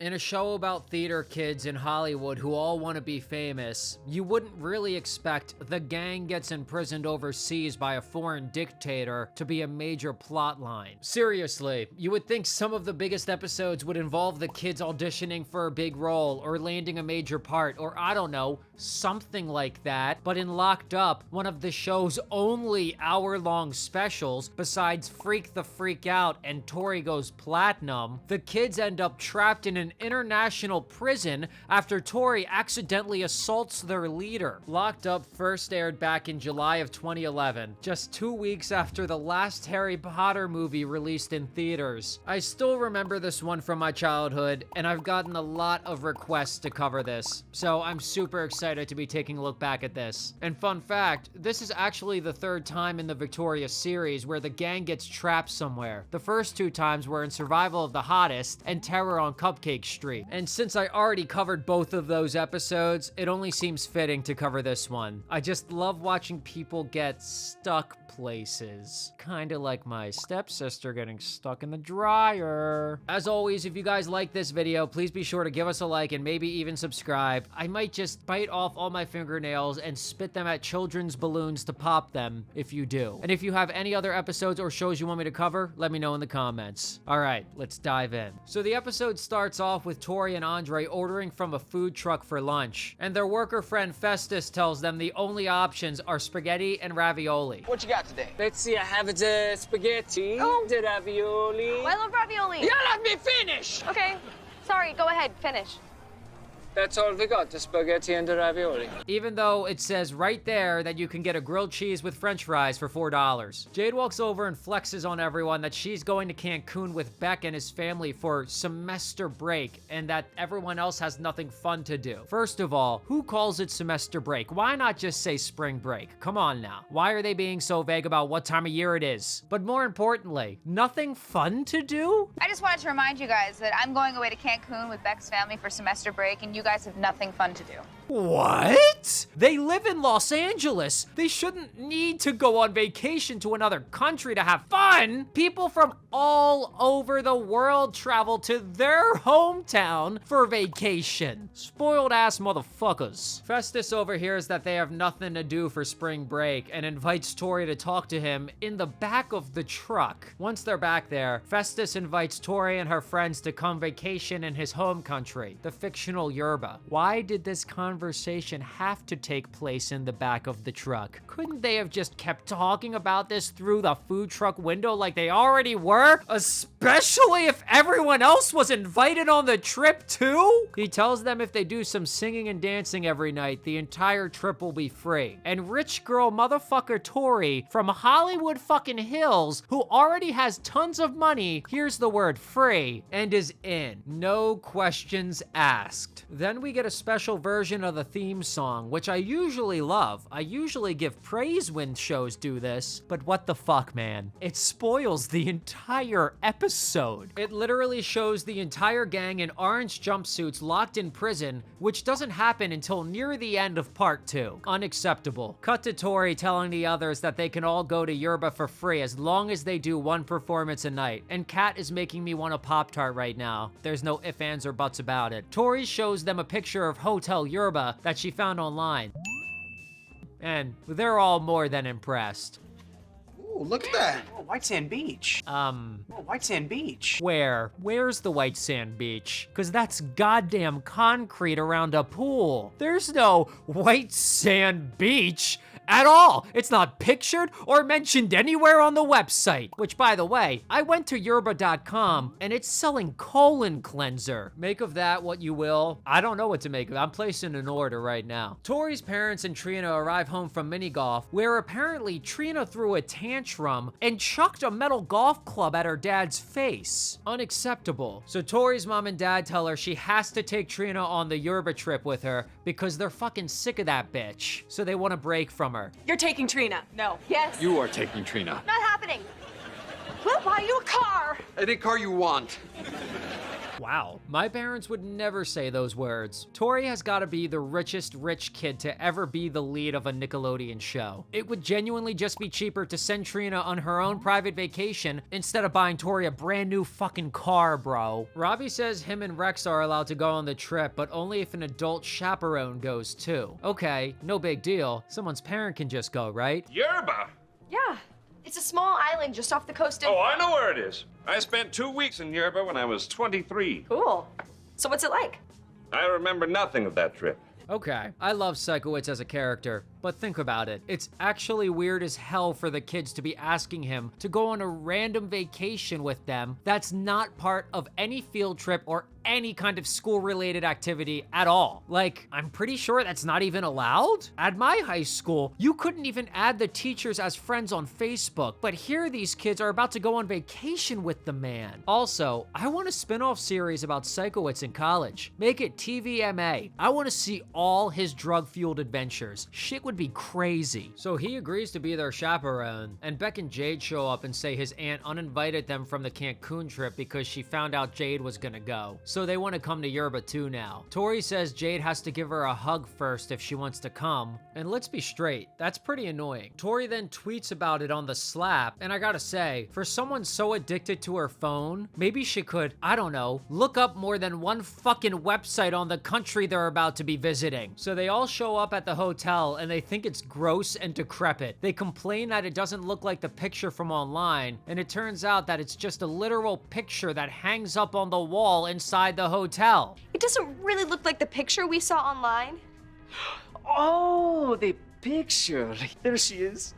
In a show about theater kids in Hollywood who all want to be famous, you wouldn't really expect the gang gets imprisoned overseas by a foreign dictator to be a major plot line. Seriously, you would think some of the biggest episodes would involve the kids auditioning for a big role or landing a major part, or I don't know, something like that. But in Locked Up, one of the show's only hour-long specials, besides Freak the Freak Out and Tori Goes Platinum, the kids end up trapped in an international prison after Tori accidentally assaults their leader. Locked Up first aired back in July of 2011, just 2 weeks after the last Harry Potter movie released in theaters. I still remember this one from my childhood, and I've gotten a lot of requests to cover this, so I'm super excited to be taking a look back at this. And fun fact, this is actually the third time in the Victoria series where the gang gets trapped somewhere. The first 2 times were in Survival of the Hottest and Terror on Cupcake Street. And since I already covered both of those episodes, it only seems fitting to cover this one. I just love watching people get stuck places. Kinda like my stepsister getting stuck in the dryer. As always, if you guys like this video, please be sure to give us a like and maybe even subscribe. I might just bite off all my fingernails and spit them at children's balloons to pop them if you do. And if you have any other episodes or shows you want me to cover, let me know in the comments. All right, let's dive in. So the episode starts off with Tori and Andre ordering from a food truck for lunch, and their worker friend Festus tells them the only options are spaghetti and ravioli. What you got today? Let's see, I have the spaghetti, the ravioli. I love ravioli. You let me finish! Okay, sorry, go ahead, finish. That's all we got, the spaghetti and the ravioli. Even though it says right there that you can get a grilled cheese with french fries for $4. Jade walks over and flexes on everyone that she's going to Cancun with Beck and his family for semester break, and that everyone else has nothing fun to do. First of all, who calls it semester break? Why not just say spring break? Come on now. Why are they being so vague about what time of year it is? But more importantly, nothing fun to do? I just wanted to remind you guys that I'm going away to Cancun with Beck's family for semester break, and you guys have nothing fun to do. What? They live in Los Angeles. They shouldn't need to go on vacation to another country to have fun. People from all over the world travel to their hometown for vacation. Spoiled ass motherfuckers. Festus overhears that they have nothing to do for spring break and invites Tori to talk to him in the back of the truck. Once they're back there, Festus invites Tori and her friends to come vacation in his home country, the fictional Yerba. Why did this conversation have to take place in the back of the truck? Couldn't they have just kept talking about this through the food truck window like they already were? Especially if everyone else was invited on the trip too? He tells them if they do some singing and dancing every night, the entire trip will be free. And rich girl motherfucker Tori from Hollywood fucking Hills, who already has tons of money, hears the word free and is in. No questions asked. Then we get a special version of the theme song, which I usually love. I usually give praise when shows do this, but what the fuck, man? It spoils the entire episode. It literally shows the entire gang in orange jumpsuits locked in prison, which doesn't happen until near the end of part 2. Unacceptable. Cut to Tori telling the others that they can all go to Yerba for free as long as they do one performance a night. And Kat is making me want a Pop-Tart right now. There's no ifs, ands, or buts about it. Tori shows them a picture of Hotel Yerba that she found online, and they're all more than impressed. Ooh, look at that. Oh, White Sand Beach. Oh, White Sand Beach. Where's the white sand beach? Cause that's goddamn concrete around a pool. There's no white sand beach at all. It's not pictured or mentioned anywhere on the website. Which, by the way, I went to yerba.com and it's selling colon cleanser. Make of that what you will. I don't know what to make of it. I'm placing an order right now. Tori's parents and Trina arrive home from mini golf, where apparently Trina threw a tantrum and chucked a metal golf club at her dad's face. Unacceptable. So Tori's mom and dad tell her she has to take Trina on the Yerba trip with her because they're fucking sick of that bitch. So they want a break from her. You're taking Trina. No. Yes. You are taking Trina. Not happening. We'll buy you a car. Any car you want. Wow, my parents would never say those words. Tori has got to be the richest rich kid to ever be the lead of a Nickelodeon show. It would genuinely just be cheaper to send Trina on her own private vacation instead of buying Tori a brand new fucking car, bro. Robbie says him and Rex are allowed to go on the trip, but only if an adult chaperone goes too. Okay, no big deal. Someone's parent can just go, right? Yerba? Yeah. It's a small island just off the coast of... Oh, I know where it is. I spent 2 weeks in Yerba when I was 23. Cool. So what's it like? I remember nothing of that trip. Okay, I love Psychowitz as a character, but think about it. It's actually weird as hell for the kids to be asking him to go on a random vacation with them that's not part of any field trip or any kind of school-related activity at all. Like, I'm pretty sure that's not even allowed. At my high school, you couldn't even add the teachers as friends on Facebook, but here these kids are about to go on vacation with the man. Also, I want a spin-off series about Psychowitz in college. Make it TVMA. I want to see all his drug-fueled adventures. Shit would be crazy. So he agrees to be their chaperone, and Beck and Jade show up and say his aunt uninvited them from the Cancun trip because she found out Jade was gonna go. So they want to come to Yerba too now. Tori says Jade has to give her a hug first if she wants to come, and let's be straight, that's pretty annoying. Tori then tweets about it on the Slap, and I gotta say, for someone so addicted to her phone, maybe she could, I don't know, look up more than one fucking website on the country they're about to be visiting. So they all show up at the hotel and they think it's gross and decrepit. They complain that it doesn't look like the picture from online, and it turns out that it's just a literal picture that hangs up on the wall inside the hotel. It doesn't really look like the picture we saw online. Oh, the picture. There she is.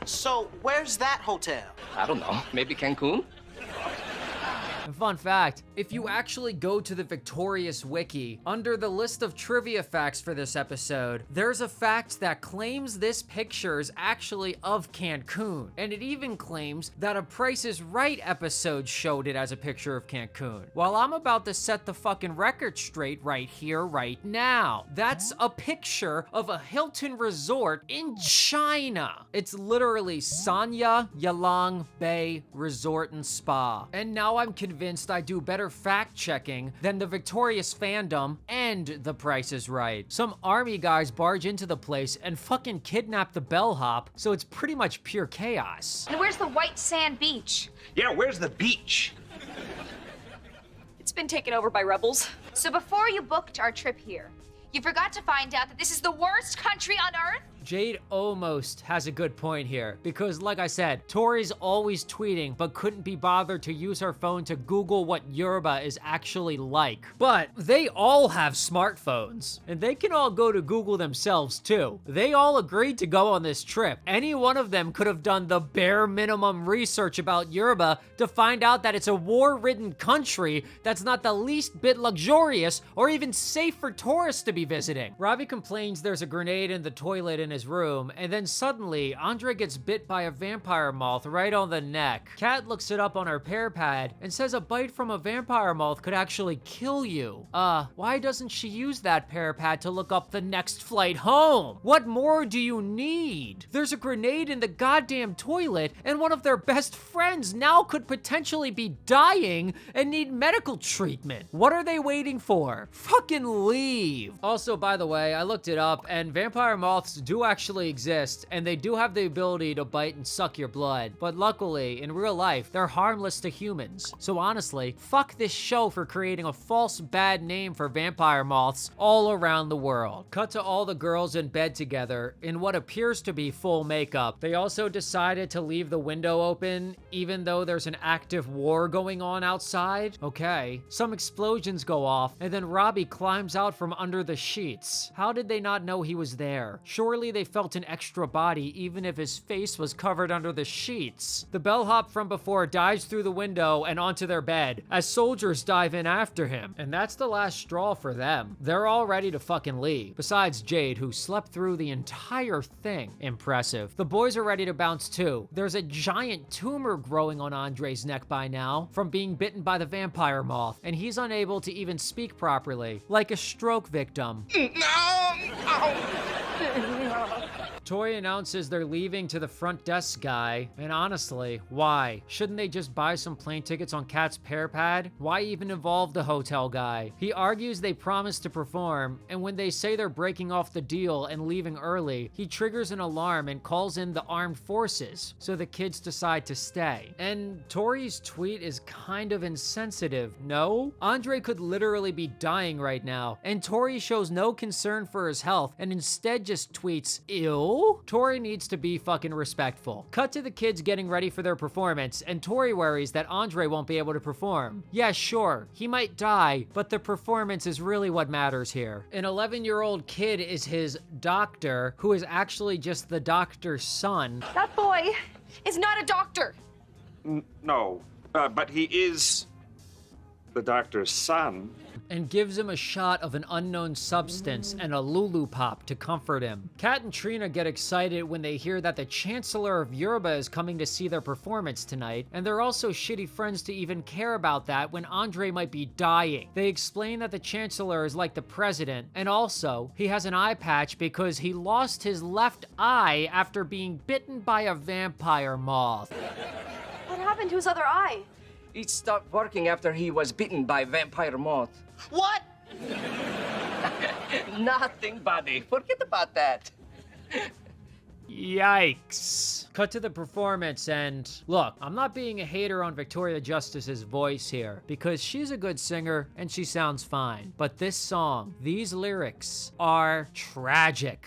So, where's that hotel? I don't know. Maybe Cancun? And fun fact, if you actually go to the Victorious Wiki, under the list of trivia facts for this episode, there's a fact that claims this picture is actually of Cancun. And it even claims that a Price is Right episode showed it as a picture of Cancun. While I'm about to set the fucking record straight right here, right now. That's a picture of a Hilton resort in China. It's literally Sanya Yalang Bay Resort and Spa. And now I'm convinced I do better fact checking than the Victorious fandom and the Price is Right. Some army guys barge into the place and fucking kidnap the bellhop, so it's pretty much pure chaos. And where's the white sand beach? Yeah, where's the beach? It's been taken over by rebels. So before you booked our trip here, you forgot to find out that this is the worst country on earth? Jade almost has a good point here, because like I said, Tori's always tweeting but couldn't be bothered to use her phone to Google what Yerba is actually like. But they all have smartphones, and they can all go to Google themselves too. They all agreed to go on this trip. Any one of them could have done the bare minimum research about Yerba to find out that it's a war-ridden country that's not the least bit luxurious or even safe for tourists to be visiting. Robbie complains there's a grenade in the toilet in his room, and then suddenly Andre gets bit by a vampire moth right on the neck. Kat looks it up on her pear pad and says a bite from a vampire moth could actually kill you. Why doesn't she use that pear pad to look up the next flight home? What more do you need? There's a grenade in the goddamn toilet, and one of their best friends now could potentially be dying and need medical treatment. What are they waiting for? Fucking leave. Also, by the way, I looked it up, and vampire moths do actually exist, and they do have the ability to bite and suck your blood. But luckily, in real life, they're harmless to humans. So honestly, fuck this show for creating a false bad name for vampire moths all around the world. Cut to all the girls in bed together in what appears to be full makeup. They also decided to leave the window open, even though there's an active war going on outside. Okay. Some explosions go off, and then Robbie climbs out from under the sheets. How did they not know he was there? Surely they felt an extra body even if his face was covered under the sheets. The bellhop from before dives through the window and onto their bed as soldiers dive in after him. And that's the last straw for them. They're all ready to fucking leave. Besides Jade, who slept through the entire thing. Impressive. The boys are ready to bounce too. There's a giant tumor growing on Andre's neck by now from being bitten by the vampire moth, and he's unable to even speak properly, like a stroke victim. Tori announces they're leaving to the front desk guy, and honestly, why? Shouldn't they just buy some plane tickets on Kat's Pear Pad? Why even involve the hotel guy? He argues they promised to perform, and when they say they're breaking off the deal and leaving early, he triggers an alarm and calls in the armed forces, so the kids decide to stay. And Tori's tweet is kind of insensitive, no? Andre could literally be dying right now, and Tori shows no concern for his health and instead just tweets, ew? Tori needs to be fucking respectful. Cut to the kids getting ready for their performance, and Tori worries that Andre won't be able to perform. Yeah, sure, he might die, but the performance is really what matters here. An 11-year-old kid is his doctor, who is actually just the doctor's son. That boy is not a doctor. No, but he is the doctor's son. And gives him a shot of an unknown substance and a Lulu Pop to comfort him. Kat and Trina get excited when they hear that the Chancellor of Yoruba is coming to see their performance tonight, and they're also shitty friends to even care about that when Andre might be dying. They explain that the Chancellor is like the president, and also, he has an eye patch because he lost his left eye after being bitten by a vampire moth. What happened to his other eye? It stopped working after he was bitten by vampire moth. What? Nothing, buddy. Forget about that. Yikes. Cut to the performance, and look, I'm not being a hater on Victoria Justice's voice here, because she's a good singer and she sounds fine. But this song, these lyrics are tragic.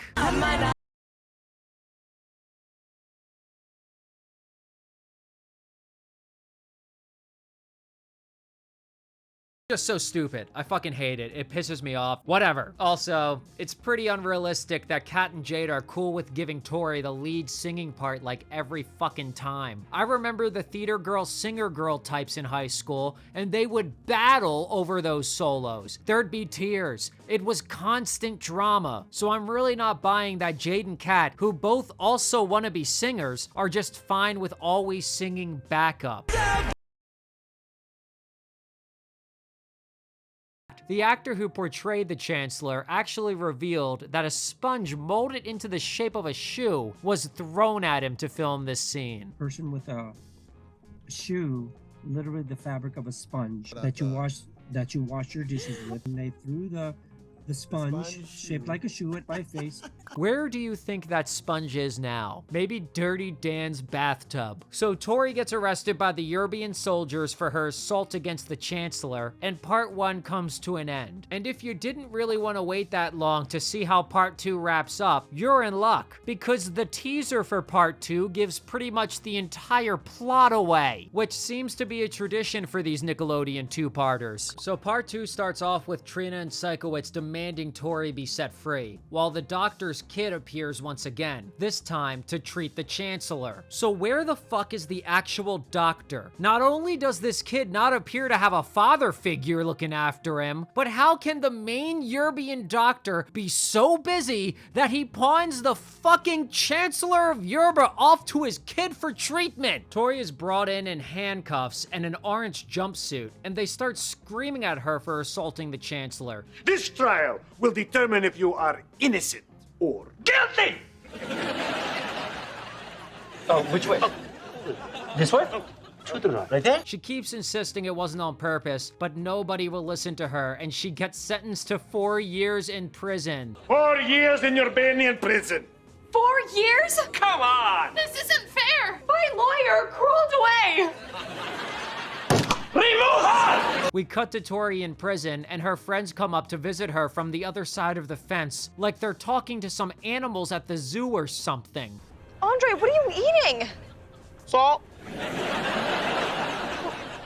Just so stupid. I fucking hate it. It pisses me off. Whatever. Also, it's pretty unrealistic that Kat and Jade are cool with giving Tori the lead singing part like every fucking time. I remember the theater girl, singer girl types in high school, and they would battle over those solos. There'd be tears. It was constant drama. So I'm really not buying that Jade and Kat, who both also want to be singers, are just fine with always singing backup. The actor who portrayed the Chancellor actually revealed that a sponge molded into the shape of a shoe was thrown at him to film this scene. Person with a shoe, literally the fabric of a sponge that you wash your dishes with, and they threw the sponge shaped like a shoe at my face. Where do you think that sponge is now? Maybe Dirty Dan's bathtub. So Tori gets arrested by the European soldiers for her assault against the Chancellor, and part 1 comes to an end. And if you didn't really want to wait that long to see how part 2 wraps up, you're in luck, because the teaser for part 2 gives pretty much the entire plot away, which seems to be a tradition for these Nickelodeon two-parters. So part 2 starts off with Trina and Psychowitz demanding Tori be set free, while the doctor's kid appears once again, this time to treat the Chancellor. So where the fuck is the actual doctor? Not only does this kid not appear to have a father figure looking after him, but how can the main European doctor be so busy that he pawns the fucking Chancellor of Yoruba off to his kid for treatment? Tori is brought in handcuffs and an orange jumpsuit, and they start screaming at her for assaulting the Chancellor. This trial will determine if you are innocent or guilty! Oh, which way? This way? To the right. Right there? She keeps insisting it wasn't on purpose, but nobody will listen to her, and she gets sentenced to 4 years in prison. 4 years in Urbanian prison. 4 years? Come on! This isn't fair! My lawyer crawled away! Remove her! We cut to Tori in prison, and her friends come up to visit her from the other side of the fence, like they're talking to some animals at the zoo or something. Andre, what are you eating? Salt.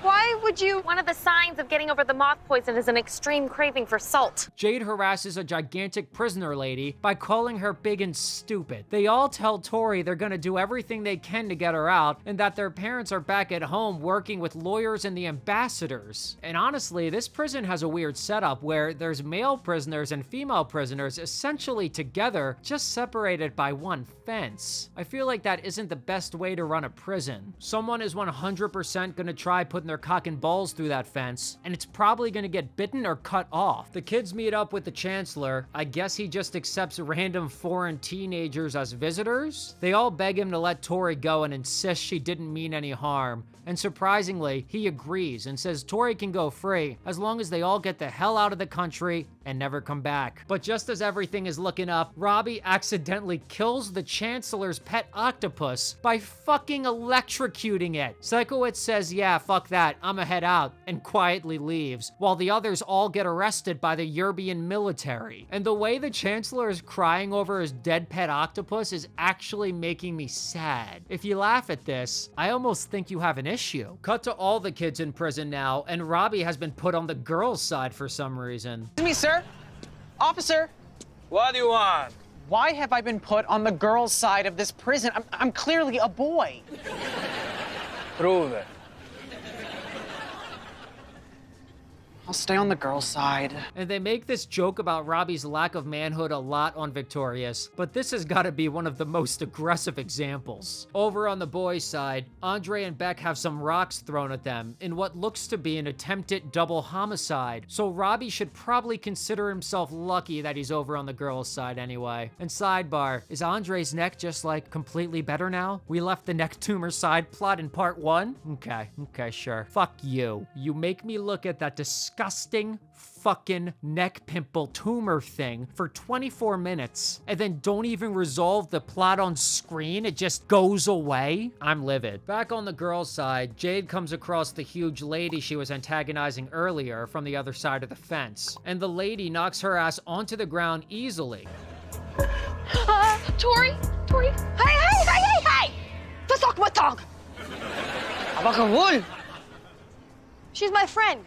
Why would you? One of the signs of getting over the moth poison is an extreme craving for salt. Jade harasses a gigantic prisoner lady by calling her big and stupid. They all tell Tori they're gonna do everything they can to get her out, and that their parents are back at home working with lawyers and the ambassadors. And honestly, this prison has a weird setup where there's male prisoners and female prisoners essentially together, just separated by one fence. I feel like that isn't the best way to run a prison. Someone is 100% gonna try putting their cocking balls through that fence, and it's probably gonna get bitten or cut off. The kids meet up with the Chancellor. I guess he just accepts random foreign teenagers as visitors. They all beg him to let Tori go and insist she didn't mean any harm. And surprisingly, he agrees and says Tori can go free as long as they all get the hell out of the country and never come back. But just as everything is looking up, Robbie accidentally kills the Chancellor's pet octopus by fucking electrocuting it. Psychowitz says, yeah, fuck that, I'ma head out, and quietly leaves, while the others all get arrested by the Yerbian military. And the way the Chancellor is crying over his dead pet octopus is actually making me sad. If you laugh at this, I almost think you have an issue. Cut to all the kids in prison now, and Robbie has been put on the girls' side for some reason. Excuse me, sir. Officer. What do you want? Why have I been put on the girls' side of this prison? I'm clearly a boy. Prove it. I'll stay on the girls' side. And they make this joke about Robbie's lack of manhood a lot on Victorious, but this has got to be one of the most aggressive examples. Over on the boys' side, Andre and Beck have some rocks thrown at them in what looks to be an attempted double homicide, so Robbie should probably consider himself lucky that he's over on the girls' side anyway. And sidebar, is Andre's neck just like completely better now? We left the neck tumor side plot in part 1? Okay, sure. Fuck you. You make me look at that disgusting fucking neck pimple tumor thing for 24 minutes and then don't even resolve the plot on screen. It just goes away. I'm livid. Back on the girls' side, Jade comes across the huge lady she was antagonizing earlier from the other side of the fence, and the lady knocks her ass onto the ground easily. Tori? Hey! Pasok mo tong! Abakawul! She's my friend.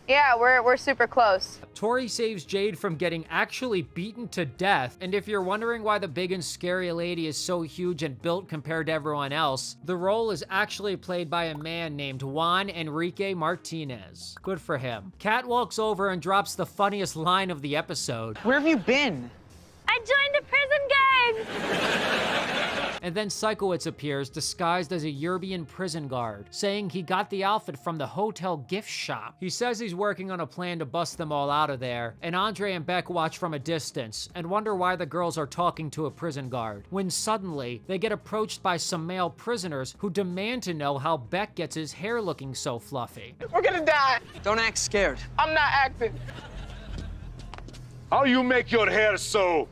Yeah, we're super close. Tori saves Jade from getting actually beaten to death, and if you're wondering why the big and scary lady is so huge and built compared to everyone else, the role is actually played by a man named Juan Enrique Martinez. Good for him. Kat walks over and drops the funniest line of the episode. Where have you been? I joined a prison gang! And then Psychowitz appears disguised as a Yerbian prison guard, saying he got the outfit from the hotel gift shop. He says he's working on a plan to bust them all out of there, and Andre and Beck watch from a distance and wonder why the girls are talking to a prison guard, when suddenly they get approached by some male prisoners who demand to know how Beck gets his hair looking so fluffy. We're gonna die. Don't act scared. I'm not acting. How you make your hair so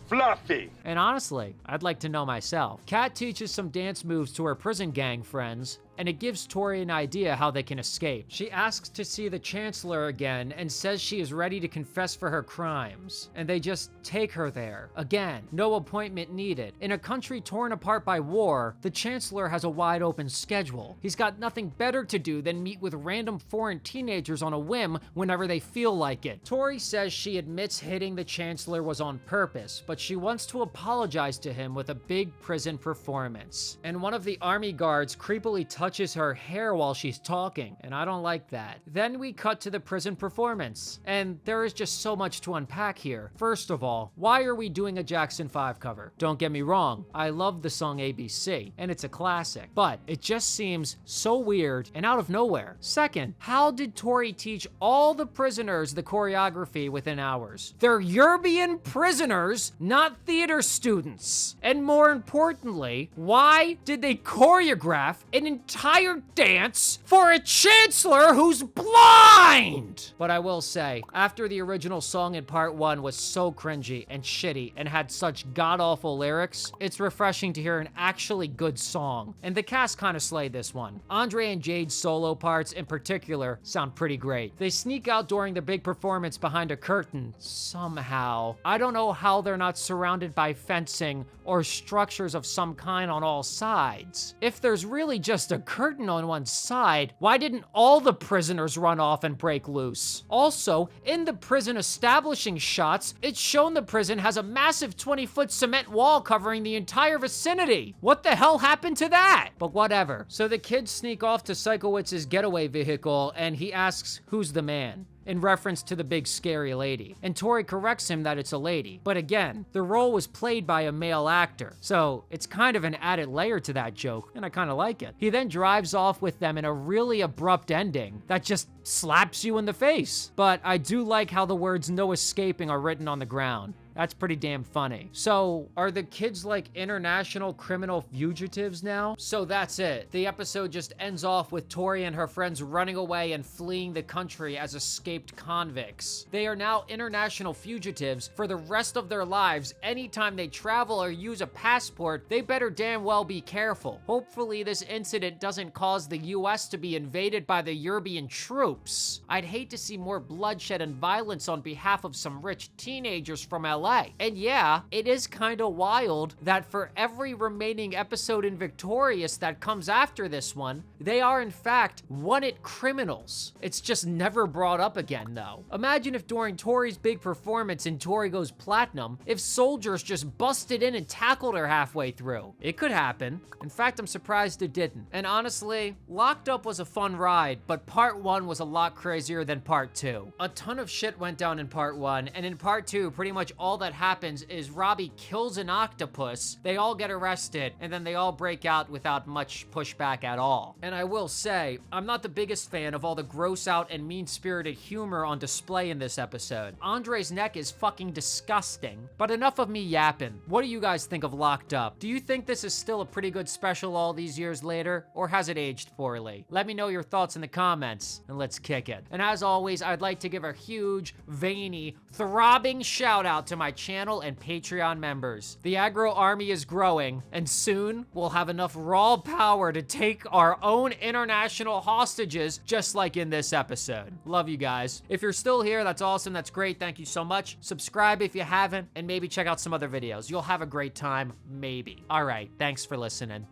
fluffy? And honestly, I'd like to know myself. Kat teaches some dance moves to her prison gang friends, and it gives Tori an idea how they can escape. She asks to see the Chancellor again and says she is ready to confess for her crimes, and they just take her there. Again, no appointment needed. In a country torn apart by war, the Chancellor has a wide open schedule. He's got nothing better to do than meet with random foreign teenagers on a whim whenever they feel like it. Tori says she admits hitting the Chancellor was on purpose, but she wants to apologize to him with a big prison performance. And one of the army guards creepily touches her hair while she's talking, and I don't like that. Then we cut to the prison performance, and there is just so much to unpack here. First of all, why are we doing a Jackson 5 cover? Don't get me wrong, I love the song ABC, and it's a classic, but it just seems so weird and out of nowhere. Second, how did Tori teach all the prisoners the choreography within hours? They're Yerbian prisoners, not theater students. And more importantly, why did they choreograph an entire dance for a Chancellor who's blind? But I will say, after the original song in part 1 was so cringy and shitty and had such god-awful lyrics, it's refreshing to hear an actually good song. And the cast kind of slayed this one. Andre and Jade's solo parts in particular sound pretty great. They sneak out during the big performance behind a curtain, somehow. I don't know how they're not surrounded by fencing or structures of some kind on all sides. If there's really just a curtain on one side, why didn't all the prisoners run off and break loose? Also, in the prison establishing shots, it's shown the prison has a massive 20-foot cement wall covering the entire vicinity. What the hell happened to that? But whatever. So the kids sneak off to Psychowitz's getaway vehicle, and he asks, who's the man? in reference to the big scary lady. And Tori corrects him that it's a lady. But again, the role was played by a male actor, so it's kind of an added layer to that joke, and I kind of like it. He then drives off with them in a really abrupt ending that just slaps you in the face. But I do like how the words "no escaping" are written on the ground. That's pretty damn funny. So, are the kids like international criminal fugitives now? So that's it. The episode just ends off with Tori and her friends running away and fleeing the country as escaped convicts. They are now international fugitives for the rest of their lives. Anytime they travel or use a passport, they better damn well be careful. Hopefully this incident doesn't cause the US to be invaded by the European troops. I'd hate to see more bloodshed and violence on behalf of some rich teenagers from LA. And yeah, it is kind of wild that for every remaining episode in Victorious that comes after this one, they are in fact wanted criminals. It's just never brought up again though. Imagine if during Tori's big performance in Tori Goes Platinum, if soldiers just busted in and tackled her halfway through. It could happen. In fact, I'm surprised it didn't. And honestly, Locked Up was a fun ride, but part 1 was a lot crazier than part 2. A ton of shit went down in part 1, and in part 2, pretty much all that happens is Robbie kills an octopus, they all get arrested, and then they all break out without much pushback at all. And I will say, I'm not the biggest fan of all the gross out and mean-spirited humor on display in this episode. Andre's neck is fucking disgusting. But enough of me yapping. What do you guys think of Locked Up? Do you think this is still a pretty good special all these years later, or has it aged poorly? Let me know your thoughts in the comments, and let's kick it. And as always, I'd like to give a huge, veiny, throbbing shout out to my channel and Patreon members. The Agro Army is growing, and soon we'll have enough raw power to take our own international hostages, just like in this episode. Love you guys. If you're still here, that's awesome. That's great. Thank you so much. Subscribe if you haven't, and maybe check out some other videos. You'll have a great time, maybe. All right, thanks for listening.